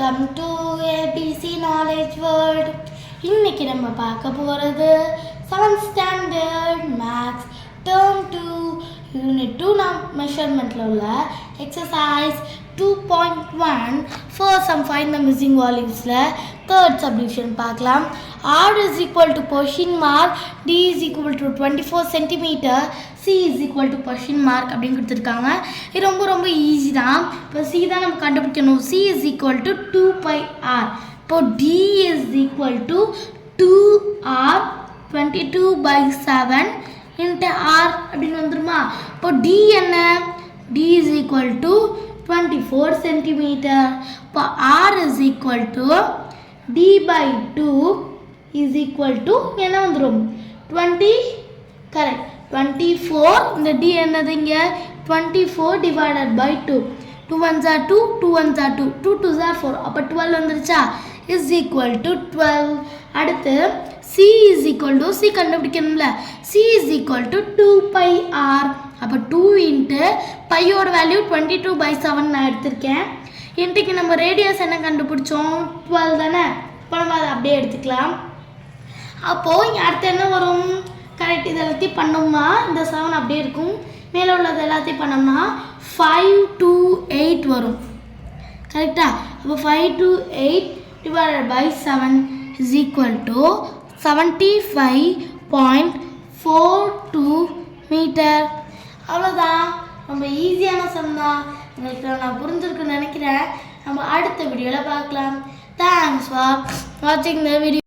Welcome to ABC knowledge world. இன்னைக்கு நம்ம பார்க்க போகிறது 7th standard maths term 2 unit 2 மெஷர்மெண்ட்டில் உள்ள exercise 2.1 first sum find the missing வால்யூஸில் தேர்ட் சப்டிவிஷன் பார்க்கலாம். R is equal to question mark, D is equal to 24 cm, C is equal to question mark அப்படின்னு கொடுத்துருக்காங்க. இது ரொம்ப ஈஸி தான். இப்போ C தான் நம்ம கண்டுபிடிக்கணும். C is equal to 2πr. இப்போ D is equal to 2r 22/7 into r அப்படின்னு வந்துருமா. இப்போ D என்ன? D is equal to 24 cm. இப்போ R is equal to D/2 is equal to என்ன வந்துரும் 20 correct 24. இந்த D என்னது இங்க 24 divided by 2. 2 ones are 2, 2 ones are 2, 2 2s are 4. அப்ப 12 வந்துருச்சா is equal to 12. அடுத்து C is equal to C கண்டுபிடிக்கணும்ல. C is equal to 2πr. அப்ப 2 into pi ஓட வேல்யூ 22/7 நான் எடுத்திருக்கேன். இன்றைக்கு நம்ம ரேடியஸ் என்ன கண்டுபிடிச்சோம் 12 தானே. இப்போ நம்ம அதை அப்படியே எடுத்துக்கலாம். அப்போது இங்கே அடுத்து என்ன வரும் கரெக்ட். இது எல்லாத்தையும் பண்ணோம்னா இந்த 7 அப்படியே இருக்கும். மேலே உள்ளது எல்லாத்தையும் பண்ணோம்னா 5 to 8 வரும் கரெக்டா. அப்போ 5 to 8 divided by 7 is equal to 75.42 metre. அவ்வளோதான். ரொம்ப ஈஸியான சம் தான். உங்களுக்கு நான் புரிஞ்சிருக்குன்னு நினைக்கிறேன். நம்ம அடுத்த வீடியோவில் பார்க்கலாம். தேங்க்ஸ் ஃபார் வாட்சிங் த வீடியோ.